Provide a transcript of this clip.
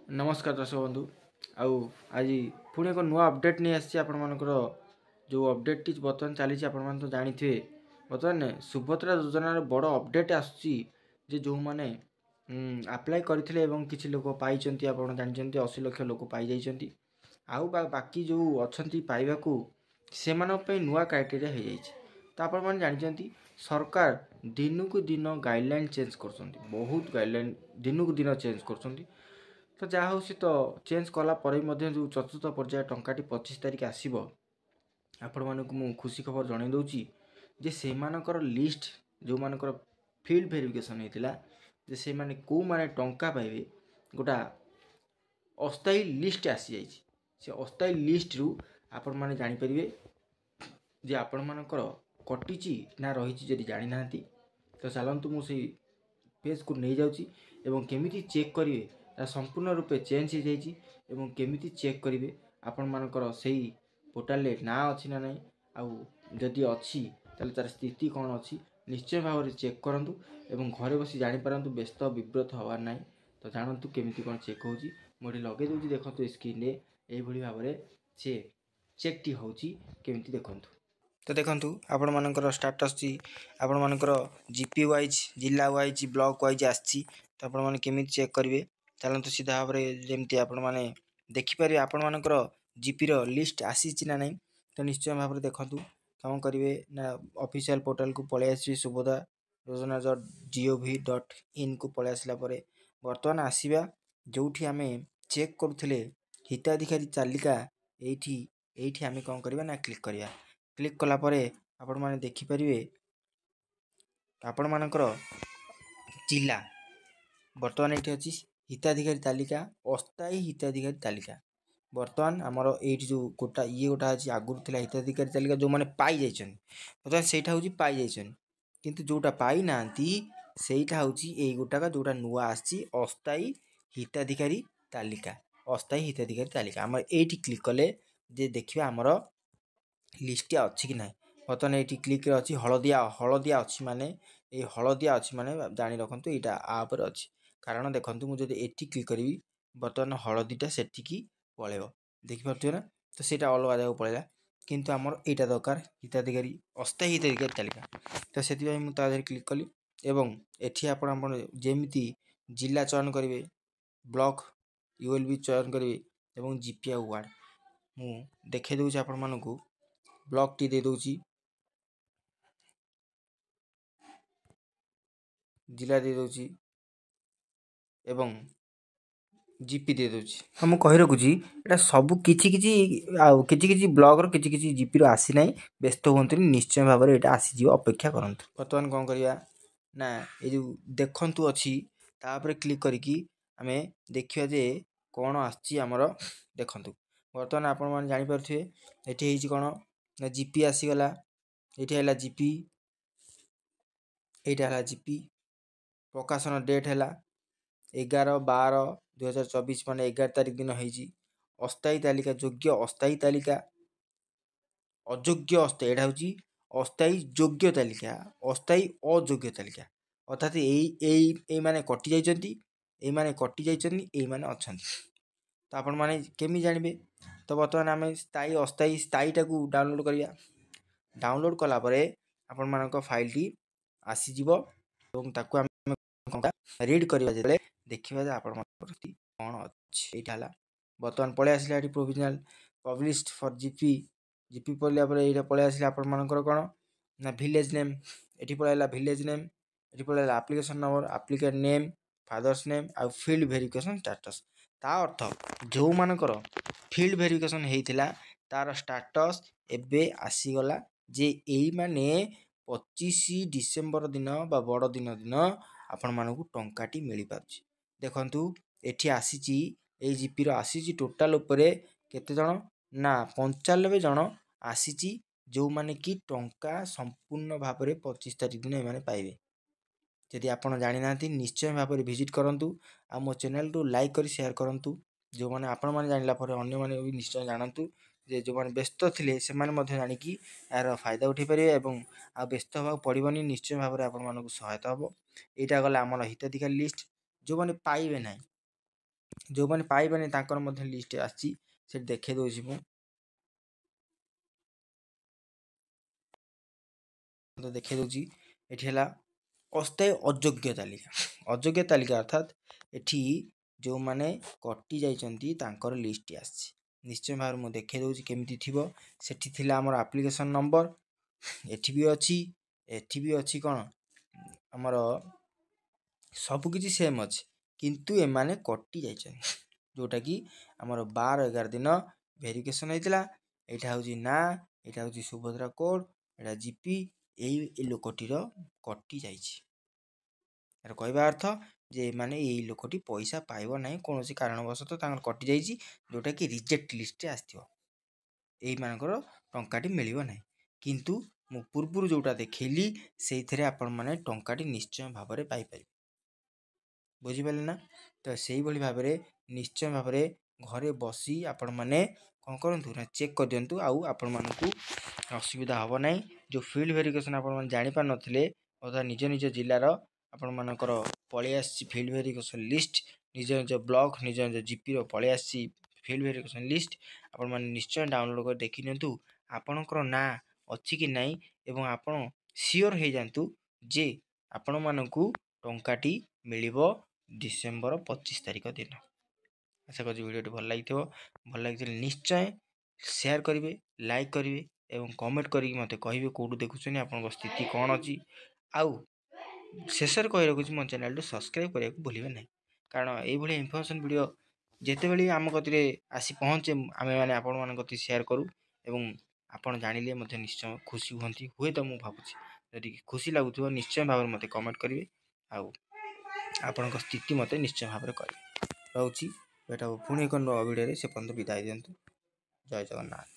नमस्कार दर्शक बंधु आज पुणी एक नुआ अपडेट नहीं आसी आपर जो अपडेट टी बर्तमान चली आपण तो जानी थे बर्तमान सुभद्रा योजनार बड़ अपडेट आसूँ जो मैंने अप्लाई करते किसी लोक पाई आप जानते 80 लाख लोक पाई जाइए आउ बाकी जो अच्छा पाइबा से नुआ क्राइटेरिया हो जाए तो आपण जानते सरकार दिन को दिन गाइडलाइन चेंज कर बहुत गाइडलाइन दिन को दिन चेंज कर तो जहाँ हूँ सी तो चेंज कलापर जो चतुर्थ पर्याय टंकाटी 25 तारिख आसब आपण मानक मु खुशी खबर जन दूची जे से मानकर लिस्ट जो मानकर फील्ड वेरिफिकेशन होता जे से माने को माने टंका पाइबे गोटा अस्थायी लिस्ट आसी जाइए से अस्थायी लिस्ट रु आपण माने जानि परिबे जे आपण मानकर कटिची ना रही जदि जानी ना तो चलतु मुझे पेज को नहीं जाऊँगी एवं केमिति चेक करेंगे संपूर्ण रूपे चेंज हो जाइए केमिति चेक करेंगे आपण मानकर से पोर्टाल ना अच्छी ना नहीं आउ जदि अच्छी तार स्थिति कौन अच्छी निश्चय भाव में चेक करूँ एवं घरे बसी जानीपारतु व्यस्त विव्रत हबार ना तो जानतु केमिति कौन चेक होची मुझे लगे दूसरी देखो स्क्रीन में यही भाव में सी चेक टी होची केमिति देखूँ तो देखु आपण मानकर स्टाटस टी आपण मानकर जीपी वाइज जिला वाइज ब्लॉक वाइज आसी तो आपण माने केमिति चेक करेंगे चलतु सीधा भाव में जमी आपण मैंने देखिपारे आपण मानकर जीपी रो लिस्ट आसी ना नहीं तो निश्चय भाव में देखूँ कौन करेंगे ना ऑफिशियल पोर्टल को पलि आसबे सुभद्रा योजना .gov.in को पलि आसला बर्तमान आसवा जो आम चेक करुले हिताधिकारी तालिका ये आम कौन करवा ना क्लिक करवा क्लिक कलापर आपण मैंने देखिपारे आपण मानकर जिला बर्तमान ये अच्छी हिताधिकारी तालिका अस्थायी हिताधिकारी तालिका बर्तमान आमर ये जो गोटा ये गोटा अच्छी आगुरी थी हिताधिकारी तालिका जो मैंने पाई जाइए बर्तमान से पाई जाइए किंतु जोटा पाई ना सेटा हूँ ये गोटाक जोटा नुआ आसी अस्थायी हिताधिकारी तालिका अस्थायी हिताधिकारी तालिका आम ये क्लिक कले जे देखिए आमर लिस्ट अच्छी कि ना बर्तमान ये क्लिक अच्छी हलदिया हलदिया अच्छी माने ये हलदिया अच्छी माने जानी रखु यहाँ आपर अच्छी कारण देखो मुझे ये क्लिक करी बर्तमान हलदीटा से पलैब देखिपे ना तो सीटा अलग जगह पलैला किंतु आमर यहाँ दरकार हिताधिकारी अस्थायी हिताधिकारी तालिका तो से मुझे क्लिक कली एवं एटी आपमती जिला चयन करेंगे ब्लॉक यूएलबी चयन करेंगे जीपीआ वार्ड मु देखे दूसरी आपण मानक ब्लॉक टी दे दूची जिला दे दूची एवं जीपी दे दूची हाँ मुझे कही रखुची यहाँ सब किसी ब्लॉक किसी जीपी आसी ना व्यस्त हूँ निश्चय भाव में यहाँ आसीज अपेक्षा करूँ बर्तमान कौन करवा ना ये जो देखु अच्छी तापर क्लिक करके आम देखा जे कौन आमर देखु बर्तमान आपण मैंने जानीपे ये कौन ना जीपी आसीगला ये जीपी यहाँ है जीपी प्रकाशन डेट है 11/12/2024 मान 11 तारिख दिन होती अस्थायी तालिका योग्य अस्थायी तालिका अयोग्य अस्थायी यहाँ हूँ अस्थायी योग्य तालिका अस्थायी अयोग्य तालिका अर्थात यही मैंने कटि जाइए कटि जाइए अच्छा तो आपण मैंने केमी जानवे तो बर्तमान आम स्थायी अस्थायी स्थायीटा को डाउनलोड करवा डाउनलोड कलापर आपण मान फाइल टी आसीज रीड करवा जो देखा आप कौन अच्छी यहाँ बर्तमान पलि आसला provisional published for GP GP पढ़ला यहाँ पलि आसला आपण मानकर कौन ना विलेज नेम ये पलैला विलेज नेम ये पलैला application number applicant name father's name आ फील्ड वेरिफिकेशन स्टाटस ता अर्थ जो मानकर फील्ड वेरिफिकेशन होता तार स्टाटस एबे आसीगला जे यही माने 25 डिसेम्बर दिन बा बड़ दिन आपण मानक टंकाटी मिल पार्छ देखु ये आसी जीपी आसी टोटाल उपरे केते जन ना 95 जन आसी जो माने कि टंका संपूर्ण भाव में 25 तारिख दिन ये पाइबे यदि आप जानी ना निश्चय भाव में विजिट करूँ आ मो चैनल टू लाइक कर शेयर करूँ जो मैंने आपण मैंने जानला अन्य मैंने भी निश्चय जानतु जे जो मैंने व्यस्त थे से जानिकी यार फायदा उठे पारे और आ व्यस्त होगा पड़ोनी निश्चय भाव में आपण सहायता हम यहाँ गला आम हिताधिकारी लिस्ट जो मैंने पाइबे ना ଯେଉଁମାନେ ପାଇବେନି ତାଙ୍କର ମଧ୍ୟ ଲିଷ୍ଟ ଆସିଛି, ସେଠି ଦେଖାଇ ଦେଉଛି। ମୁଁ ଦେଖାଇ ଦେଉଛି ଏଠି ହେଲା ଅସ୍ଥାୟୀ ଅଯୋଗ୍ୟ ତାଲିକା। ଅଯୋଗ୍ୟ ତାଲିକା ଅର୍ଥାତ୍ ଏଠି ଯେଉଁମାନେ କଟି ଯାଇଛନ୍ତି ତାଙ୍କର ଲିଷ୍ଟ ଆସିଛି। ନିଶ୍ଚୟ ଭାବରେ ମୁଁ ଦେଖାଇ ଦେଉଛି କେମିତି ଥିବ। ସେଠି ଥିଲା ଆମର ଆପ୍ଲିକେସନ୍ ନମ୍ବର, ଏଠି ବି ଅଛି, ଏଠି ବି ଅଛି କ'ଣ ଆମର ସବୁକିଛି ସେମ୍ ଅଛି, କିନ୍ତୁ ଏମାନେ କଟି ଯାଇଛନ୍ତି। ଯେଉଁଟାକି ଆମର 12/11 ଦିନ ଭେରିଫିକେସନ୍ ହେଇଥିଲା। ଏଇଟା ହେଉଛି ନାଁ, ଏଇଟା ହେଉଛି ସୁଭଦ୍ରା କୋଡ଼, ଏଇଟା ଜିପି, ଏଇ ଲୋକଟିର କଟି ଯାଇଛି। ଏହାର କହିବା ଅର୍ଥ ଯେ ଏମାନେ ଏଇ ଲୋକଟି ପଇସା ପାଇବ ନାହିଁ, କୌଣସି କାରଣବଶତଃ ତାଙ୍କର କଟିଯାଇଛି, ଯେଉଁଟାକି ରିଜେକ୍ଟ ଲିଷ୍ଟରେ ଆସିଥିବ। ଏଇମାନଙ୍କର ଟଙ୍କାଟି ମିଳିବ ନାହିଁ। କିନ୍ତୁ ମୁଁ ପୂର୍ବରୁ ଯେଉଁଟା ଦେଖେଇଲି ସେଇଥିରେ ଆପଣମାନେ ଟଙ୍କାଟି ନିଶ୍ଚୟ ଭାବରେ ପାଇପାରିବେ। ବୁଝିପାରିଲେ ନା? ତ ସେଇଭଳି ଭାବରେ ନିଶ୍ଚୟ ଭାବରେ ଘରେ ବସି ଆପଣମାନେ କ'ଣ କରନ୍ତୁ ନା ଚେକ୍ କରିଦିଅନ୍ତୁ, ଆଉ ଆପଣମାନଙ୍କୁ ଅସୁବିଧା ହେବ ନାହିଁ। ଯେଉଁ ଫିଲ୍ଡ ଭେରିଫିକେସନ୍ ଆପଣମାନେ ଜାଣିପାରୁନଥିଲେ, ଅର୍ଥାৎ ନିଜ ନିଜ ଜିଲ୍ଲାର ଆପଣମାନଙ୍କର ପଳେଇ ଆସିଛି ଫିଲ୍ଡ ଭେରିଫିକେସନ୍ ଲିଷ୍ଟ, ନିଜ ନିଜ ବ୍ଲକ, ନିଜ ନିଜ ଜିପିର ପଳେଇ ଆସିଛି ଫିଲ୍ଡ ଭେରିଫିକେସନ୍ ଲିଷ୍ଟ। ଆପଣମାନେ ନିଶ୍ଚୟ ଡାଉନଲୋଡ଼ କରି ଦେଖିନିଅନ୍ତୁ ଆପଣଙ୍କର ନାଁ ଅଛି କି ନାହିଁ, ଏବଂ ଆପଣ ସିଓର ହେଇଯାଆନ୍ତୁ ଯେ ଆପଣମାନଙ୍କୁ ଟଙ୍କାଟି ମିଳିବ ଡିସେମ୍ବର 25 ତାରିଖ ଦିନ। ଆଶା କରୁଛି ଭିଡ଼ିଓଟି ଭଲ ଲାଗିଥିବ। ଭଲ ଲାଗିଥିଲେ ନିଶ୍ଚୟ ସେୟାର କରିବେ, ଲାଇକ୍ କରିବେ ଏବଂ କମେଣ୍ଟ କରିକି ମୋତେ କହିବେ କେଉଁଠୁ ଦେଖୁଛନ୍ତି, ଆପଣଙ୍କ ସ୍ଥିତି କ'ଣ ଅଛି। ଆଉ ଶେଷରେ କହି ରଖୁଛି ମୋ ଚ୍ୟାନେଲଟି ସବସ୍କ୍ରାଇବ୍ କରିବାକୁ ଭୁଲିବେ ନାହିଁ, କାରଣ ଏଇଭଳି ଇନଫର୍ମେସନ୍ ଭିଡ଼ିଓ ଯେତେବେଳେ ଆମ କତିରେ ଆସି ପହଞ୍ଚେ ଆମେମାନେ ଆପଣମାନଙ୍କ କତିରେ ସେୟାର କରୁ, ଏବଂ ଆପଣ ଜାଣିଲେ ମଧ୍ୟ ନିଶ୍ଚୟ ଖୁସି ହୁଅନ୍ତି। ହୁଏତ ମୁଁ ଭାବୁଛି ଯଦି ଖୁସି ଲାଗୁଥିବ ନିଶ୍ଚୟ ଭାବରେ ମୋତେ କମେଣ୍ଟ କରିବେ, ଆଉ ଆପଣଙ୍କ ସ୍ଥିତି ମୋତେ ନିଶ୍ଚୟ ଭାବରେ କହିବେ। ରହୁଛି, ଏଇଟା ପୁଣି ଏକ ନୂଆ ଭିଡ଼ିଓରେ, ସେ ପର୍ଯ୍ୟନ୍ତ ବିଦାୟ ଦିଅନ୍ତୁ। ଜୟ ଜଗନ୍ନାଥ।